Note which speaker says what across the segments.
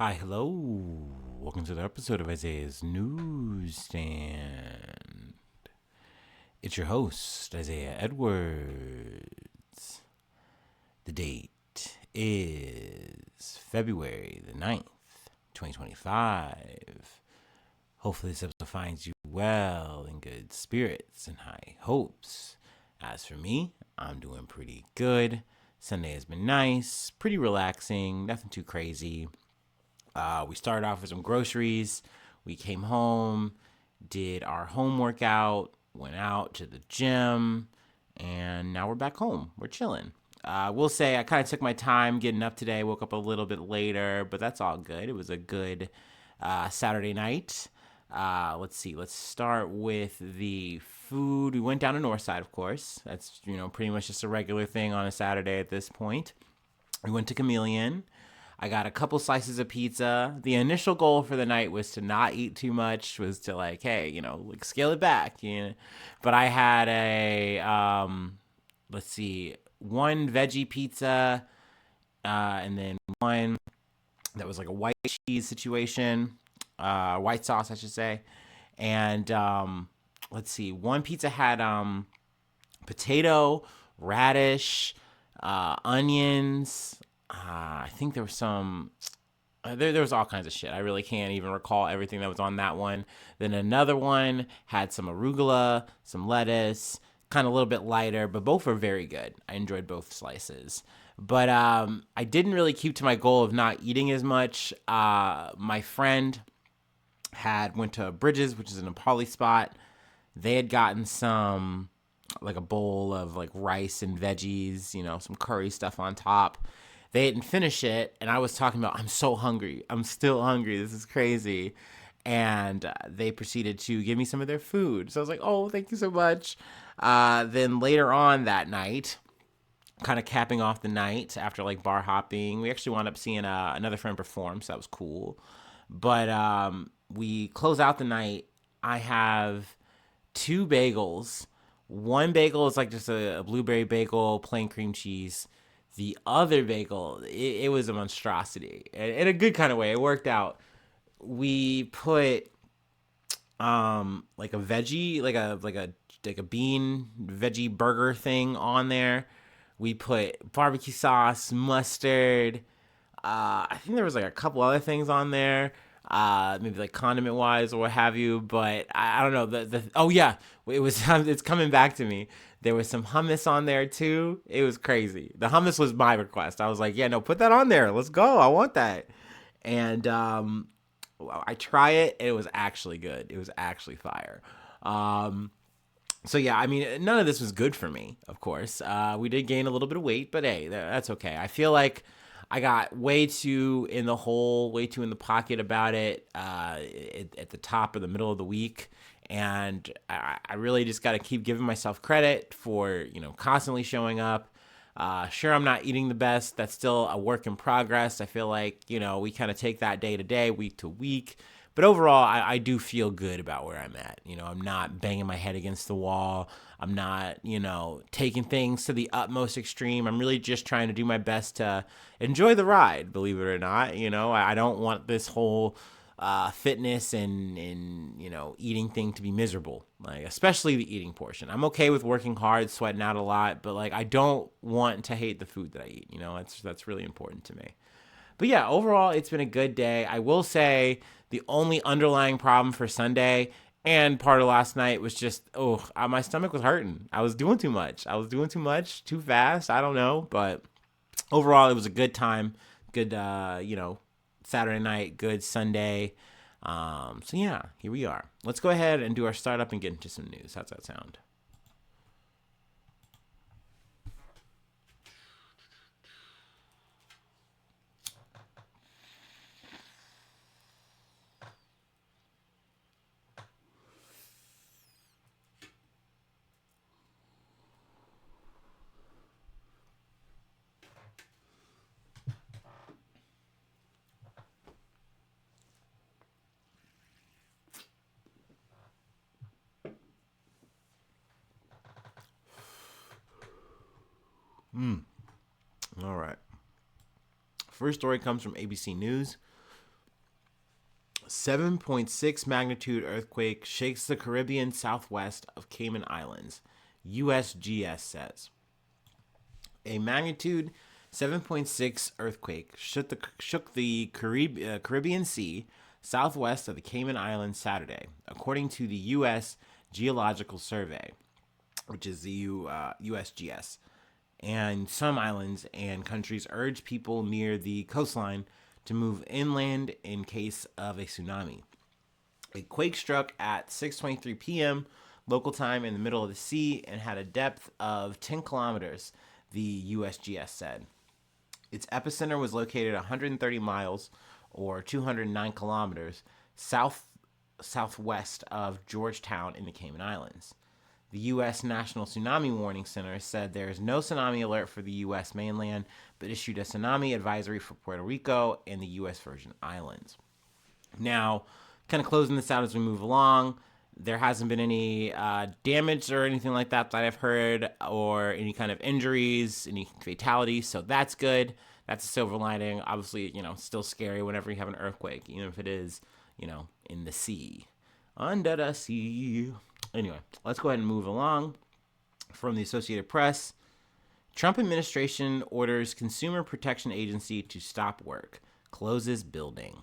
Speaker 1: Hi, hello. Welcome to the episode of Isaiah's Newsstand. It's your host, Isaiah Edwards. The date is February the 9th, 2025. Hopefully this episode finds you well, in good spirits and high hopes. As for me, I'm doing pretty good. Sunday has been nice, pretty relaxing, nothing too crazy. We started off with some groceries. We came home, did our home workout, went out to the gym, and now we're back home. We're chilling. I will say I kind of took my time getting up today. Woke up a little bit later, but that's all good. It was a good Saturday night. Let's see. Let's start with the food. We went down to Northside, of course. That's pretty much just a regular thing on a Saturday at this point. We went to Chameleon. I got a couple slices of pizza. The initial goal for the night was to not eat too much, was to scale it back. But I had one veggie pizza, and then one that was like a white cheese situation, white sauce, I should say. And one pizza had potato, radish, onions. I think there was some. There was all kinds of shit. I really can't even recall everything that was on that one. Then another one had some arugula, some lettuce, kind of a little bit lighter, but both were very good. I enjoyed both slices. But I didn't really keep to my goal of not eating as much. My friend went to Bridges, which is an Nepali spot. They had gotten some, like a bowl of like rice and veggies, some curry stuff on top. They didn't finish it, and I was talking about, I'm so hungry. I'm still hungry. This is crazy. And they proceeded to give me some of their food. So I was like, oh, thank you so much. Then later on that night, kind of capping off the night after like bar hopping, we actually wound up seeing another friend perform, so that was cool. But we close out the night. I have two bagels. One bagel is like just a blueberry bagel, plain cream cheese. The other bagel, it was a monstrosity in a good kind of way. It worked out. We put like a veggie, like a bean veggie burger thing on there. We put barbecue sauce, mustard. I think there was like a couple other things on there. Maybe like condiment wise or what have you, but I don't know. Oh yeah, it was it's coming back to me. There was some hummus on there too. It was crazy. The hummus was my request. I was like, yeah, no, put that on there. Let's go. I want that. And I try it. And it was actually good. It was actually fire. So yeah, I mean, none of this was good for me, of course. We did gain a little bit of weight, but hey, that's okay. I feel like I got way too in the hole, way too in the pocket about it at the top or the middle of the week. And I really just got to keep giving myself credit for, constantly showing up. Sure, I'm not eating the best. That's still a work in progress. I feel like, we kind of take that day to day, week to week. But overall, I do feel good about where I'm at. I'm not banging my head against the wall. I'm not, taking things to the utmost extreme. I'm really just trying to do my best to enjoy the ride, believe it or not. I don't want this whole fitness and eating thing to be miserable, like especially the eating portion. I'm okay with working hard, sweating out a lot, but like I don't want to hate the food that I eat. That's really important to me. But yeah, overall, it's been a good day. I will say the only underlying problem for Sunday and part of last night was just, my stomach was hurting. I was doing too much. Too fast. I don't know. But overall, it was a good time. Good, Saturday night, good Sunday. So yeah, here we are. Let's go ahead and do our startup and get into some news. How's that sound? All right. First story comes from ABC News. 7.6 magnitude earthquake shakes the Caribbean southwest of Cayman Islands, USGS says. A magnitude 7.6 earthquake shook the Caribbean Sea southwest of the Cayman Islands Saturday, according to the U.S. Geological Survey, which is the USGS. And some islands and countries urge people near the coastline to move inland in case of a tsunami. A quake struck at 6:23 p.m. local time in the middle of the sea and had a depth of 10 kilometers, the USGS said. Its epicenter was located 130 miles or 209 kilometers southwest of Georgetown in the Cayman Islands. The U.S. National Tsunami Warning Center said there is no tsunami alert for the U.S. mainland, but issued a tsunami advisory for Puerto Rico and the U.S. Virgin Islands. Now, kind of closing this out as we move along, there hasn't been any damage or anything like that I've heard, or any kind of injuries, any fatalities, so that's good. That's a silver lining. Obviously, still scary whenever you have an earthquake, even if it is, in the sea. Under the sea. Anyway, let's go ahead and move along. From the Associated Press, Trump administration orders Consumer Protection Agency to stop work, closes building.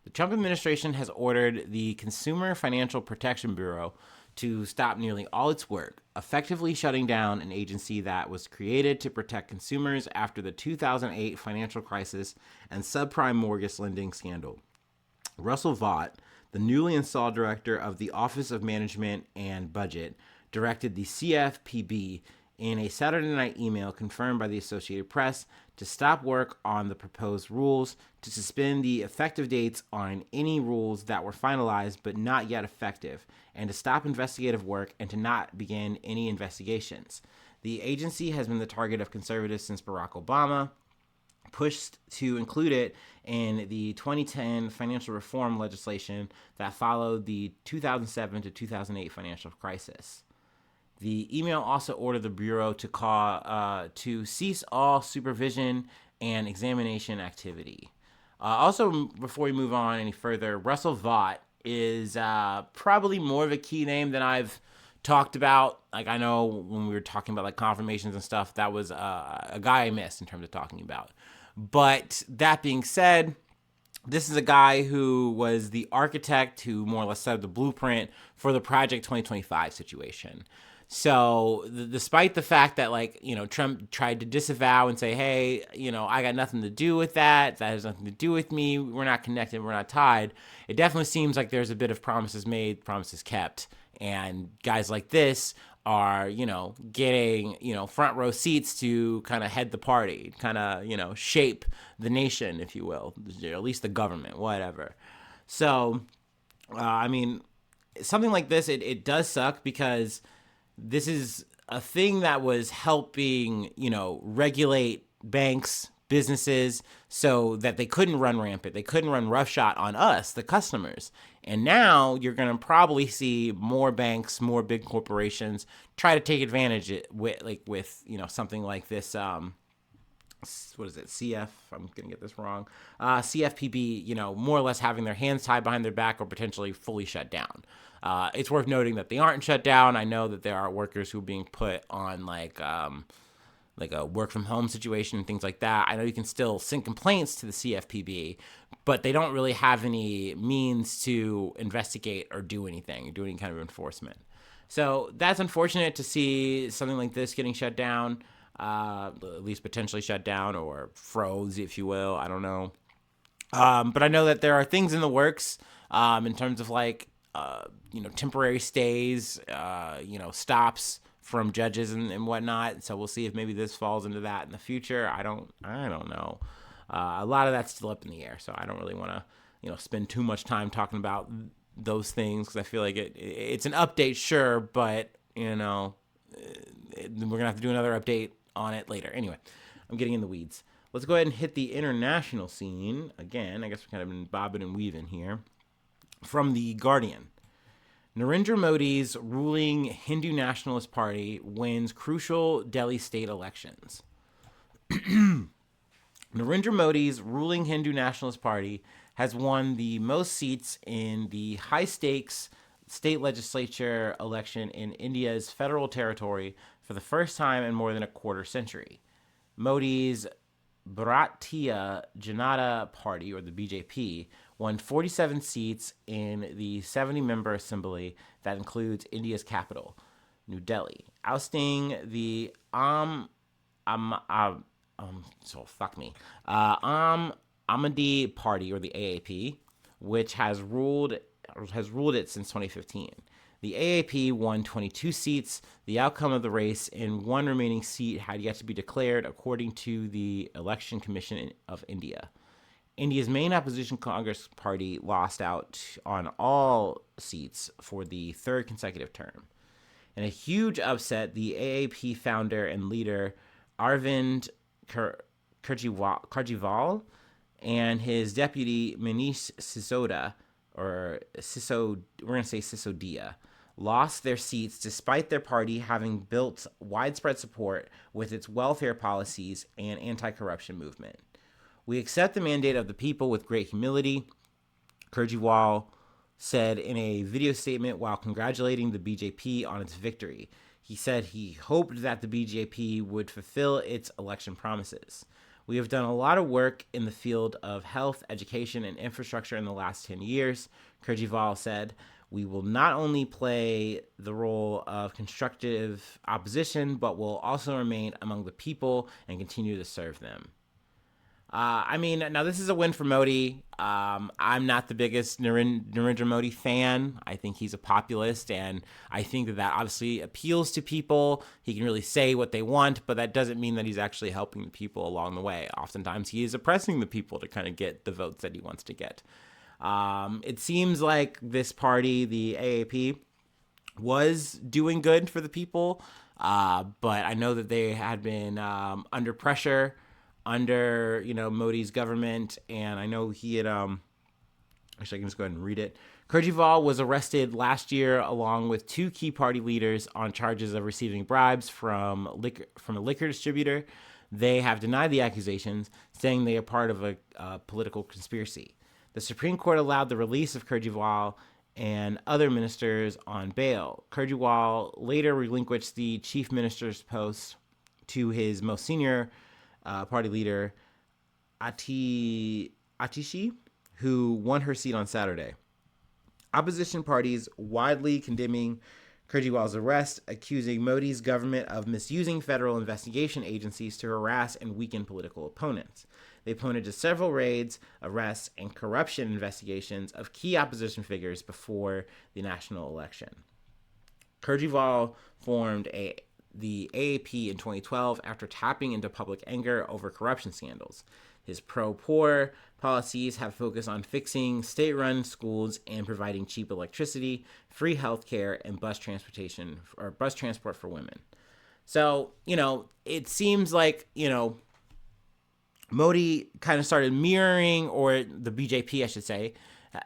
Speaker 1: The Trump administration has ordered the Consumer Financial Protection Bureau to stop nearly all its work, effectively shutting down an agency that was created to protect consumers after the 2008 financial crisis and subprime mortgage lending scandal. Russell Vought, the newly installed director of the Office of Management and Budget, directed the CFPB in a Saturday night email confirmed by the Associated Press to stop work on the proposed rules, to suspend the effective dates on any rules that were finalized but not yet effective, and to stop investigative work and to not begin any investigations. The agency has been the target of conservatives since Barack Obama pushed to include it in the 2010 financial reform legislation that followed the 2007 to 2008 financial crisis. The email also ordered the Bureau to cease all supervision and examination activity. Also, before we move on any further, Russell Vought is probably more of a key name than I've talked about. Like, I know when we were talking about like confirmations and stuff, that was a guy I missed in terms of talking about. But that being said, this is a guy who was the architect who more or less set up the blueprint for the Project 2025 situation. So despite the fact that, Trump tried to disavow and say, hey, I got nothing to do with that. That has nothing to do with me. We're not connected. We're not tied. It definitely seems like there's a bit of promises made, promises kept. And guys like this are, getting, front row seats to kind of head the party, kind of, shape the nation, if you will, or at least the government, whatever. So, something like this, it does suck because this is a thing that was helping, regulate banks, businesses, so that they couldn't run rampant. They couldn't run roughshod on us, the customers. And now you're going to probably see more banks, more big corporations try to take advantage with something like this. What is it? I'm going to get this wrong. CFPB, more or less having their hands tied behind their back or potentially fully shut down. It's worth noting that they aren't shut down. I know that there are workers who are being put on like a work from home situation and things like that. I know you can still send complaints to the CFPB, but they don't really have any means to investigate or do anything, or do any kind of enforcement. So that's unfortunate to see something like this getting shut down, at least potentially shut down or froze, if you will. I don't know. But I know that there are things in the works in terms of temporary stays, stops from judges and whatnot. So we'll see if maybe this falls into that in the future. I don't know. A lot of that's still up in the air, so I don't really want to, spend too much time talking about those things, because I feel like it's an update, sure, but we're gonna have to do another update on it later. Anyway, I'm getting in the weeds. Let's go ahead and hit the international scene again. I guess we've kind of been bobbing and weaving here. From The Guardian. Narendra Modi's ruling Hindu Nationalist Party wins crucial Delhi state elections. Narendra Modi's ruling Hindu Nationalist Party has won the most seats in the high stakes state legislature election in India's federal territory for the first time in more than a quarter century. Modi's Bharatiya Janata Party, or the BJP, won 47 seats in the 70-member assembly that includes India's capital, New Delhi, ousting the so fuck me, Ahmadi Party, or the AAP, which has ruled it since 2015. The AAP won 22 seats. The outcome of the race in one remaining seat had yet to be declared, according to the Election Commission of India. India's main opposition Congress party lost out on all seats for the third consecutive term. In a huge upset, the AAP founder and leader Arvind Kejriwal and his deputy Manish Sisodia, we're going to say Sisodia, lost their seats despite their party having built widespread support with its welfare policies and anti-corruption movement. We accept the mandate of the people with great humility, Kejriwal said in a video statement while congratulating the BJP on its victory. He said he hoped that the BJP would fulfill its election promises. We have done a lot of work in the field of health, education, and infrastructure in the last 10 years, Kejriwal said. We will not only play the role of constructive opposition, but will also remain among the people and continue to serve them. Now this is a win for Modi. I'm not the biggest Narendra Modi fan. I think he's a populist, and I think that obviously appeals to people. He can really say what they want, but that doesn't mean that he's actually helping the people along the way. Oftentimes he is oppressing the people to kind of get the votes that he wants to get. It seems like this party, the AAP, was doing good for the people, but I know that they had been under pressure under Modi's government, and I know he had actually I can just go ahead and read it. Kejriwal was arrested last year along with two key party leaders on charges of receiving bribes from a liquor distributor. They have denied the accusations, saying they are part of a political conspiracy. The Supreme Court allowed the release of Kejriwal and other ministers on bail. Kejriwal later relinquished the chief minister's post to his most senior party leader, Atishi, who won her seat on Saturday. Opposition parties widely condemning Kejriwal's arrest, accusing Modi's government of misusing federal investigation agencies to harass and weaken political opponents. They pointed to several raids, arrests, and corruption investigations of key opposition figures before the national election. Kejriwal formed the AAP in 2012 after tapping into public anger over corruption scandals. His pro-poor policies have focused on fixing state-run schools and providing cheap electricity, free healthcare, and bus transport for women. So, it seems like, Modi kind of started mirroring, or the BJP, I should say,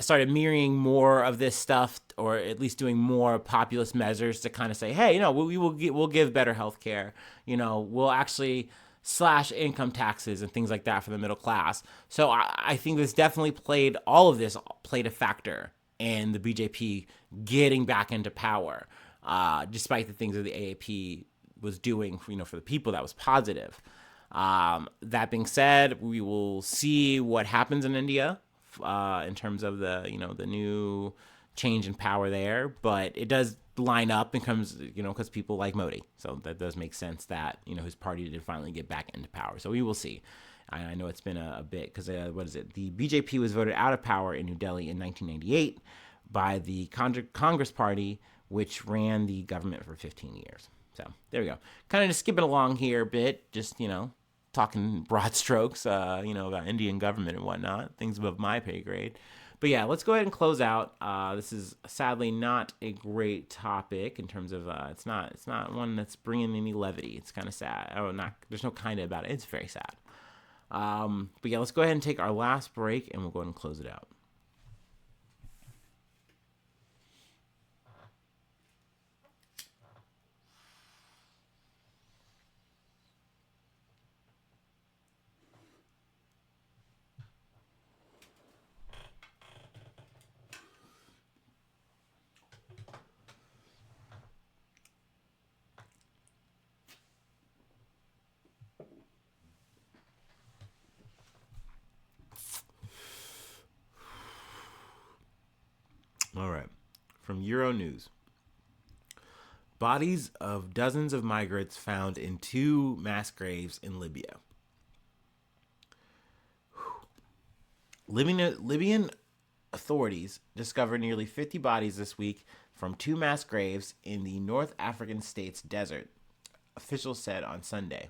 Speaker 1: started mirroring more of this stuff, or at least doing more populist measures to kind of say, hey, we'll give better health care. We'll actually slash income taxes and things like that for the middle class. So I think this definitely played a factor in the BJP getting back into power, despite the things that the AAP was doing for the people. That was positive. That being said, we will see what happens in India in terms of the new change in power there, but it does line up and comes because people like Modi, so that does make sense that his party did finally get back into power. So we will see. I know it's been a bit because the BJP was voted out of power in New Delhi in 1998 by the Congress Party, which ran the government for 15 years. So there we go. Kind of just skipping along here a bit, just talking broad strokes, about Indian government and whatnot, things above my pay grade. But yeah, let's go ahead and close out. This is sadly not a great topic in terms of it's not one that's bringing any levity. It's kind of sad. There's no kind of about it. It's very sad. But yeah, let's go ahead and take our last break, and we'll go ahead and close it out. from Euronews. Bodies of dozens of migrants found in 2 mass graves in Libya. Libyan authorities discovered nearly 50 bodies this week from 2 mass graves in the North African state's desert, officials said on Sunday.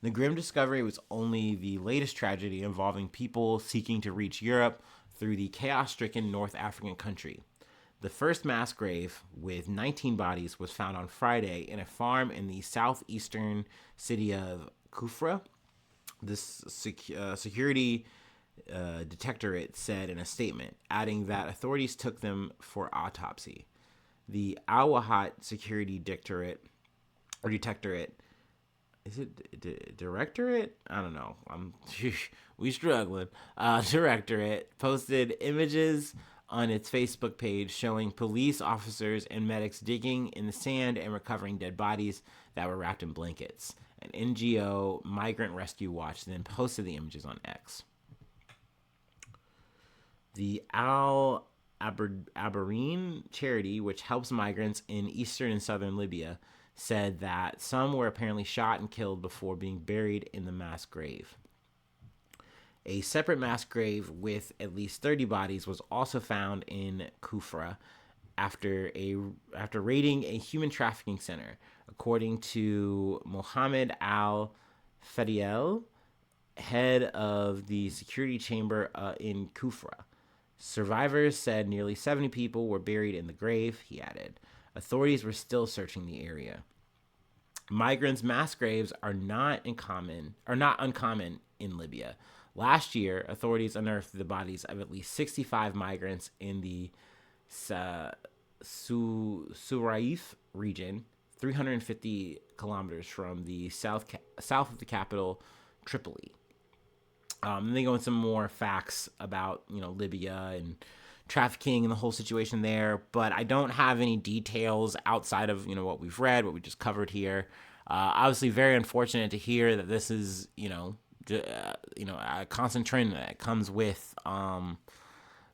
Speaker 1: The grim discovery was only the latest tragedy involving people seeking to reach Europe through the chaos-stricken North African country. The first mass grave, with 19 bodies, was found on Friday in a farm in the southeastern city of Kufra. This security detectorate said in a statement, adding that authorities took them for autopsy. The Al-Wahat security detectorate, is it directorate? I don't know. We struggling. Directorate posted images on its Facebook page showing police officers and medics digging in the sand and recovering dead bodies that were wrapped in blankets. An NGO, Migrant Rescue Watch, then posted the images on X. The Al Abareen charity, which helps migrants in eastern and southern Libya, said that some were apparently shot and killed before being buried in the mass grave. A separate mass grave with at least 30 bodies was also found in Kufra after raiding a human trafficking center, according to Mohammed Al-Fadiel, head of the security chamber in Kufra. Survivors said nearly 70 people were buried in the grave, he added. Authorities were still searching the area. Migrants' mass graves are not uncommon in Libya. Last year, authorities unearthed the bodies of at least 65 migrants in the Suraif region, 350 kilometers from the south of the capital, Tripoli. And they go into some more facts about, Libya and trafficking and the whole situation there, but I don't have any details outside of, what we've read, what we just covered here. Obviously very unfortunate to hear that this is, a constant trend that comes with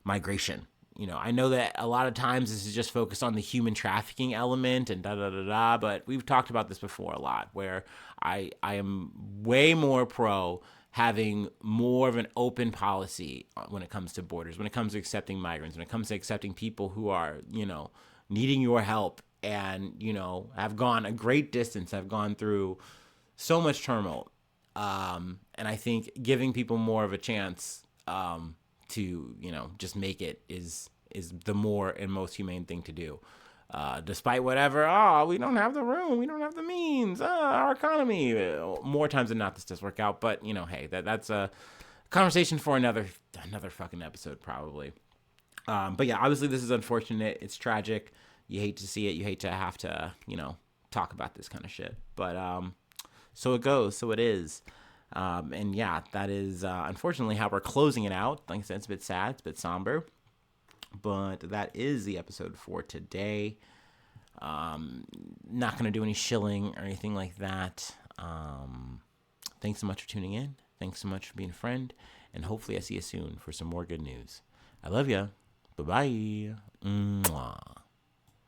Speaker 1: migration. I know that a lot of times this is just focused on the human trafficking element and but we've talked about this before a lot, where I am way more pro having more of an open policy when it comes to borders, when it comes to accepting migrants, when it comes to accepting people who are, needing your help and, have gone a great distance, have gone through so much turmoil. And I think giving people more of a chance to, just make it is the more and most humane thing to do. Despite whatever, we don't have the room, we don't have the means, our economy. More times than not, this does work out. But, hey, that's a conversation for another fucking episode, probably. But yeah, obviously this is unfortunate. It's tragic. You hate to see it. You hate to have to, talk about this kind of shit. But so it goes. So it is. And yeah, that is unfortunately how we're closing it out. Like I said, it's a bit sad. It's a bit somber. But that is the episode for today. Not going to do any shilling or anything like that. Thanks so much for tuning in. Thanks so much for being a friend. And hopefully I see you soon for some more good news. I love ya. Bye-bye. Mwah.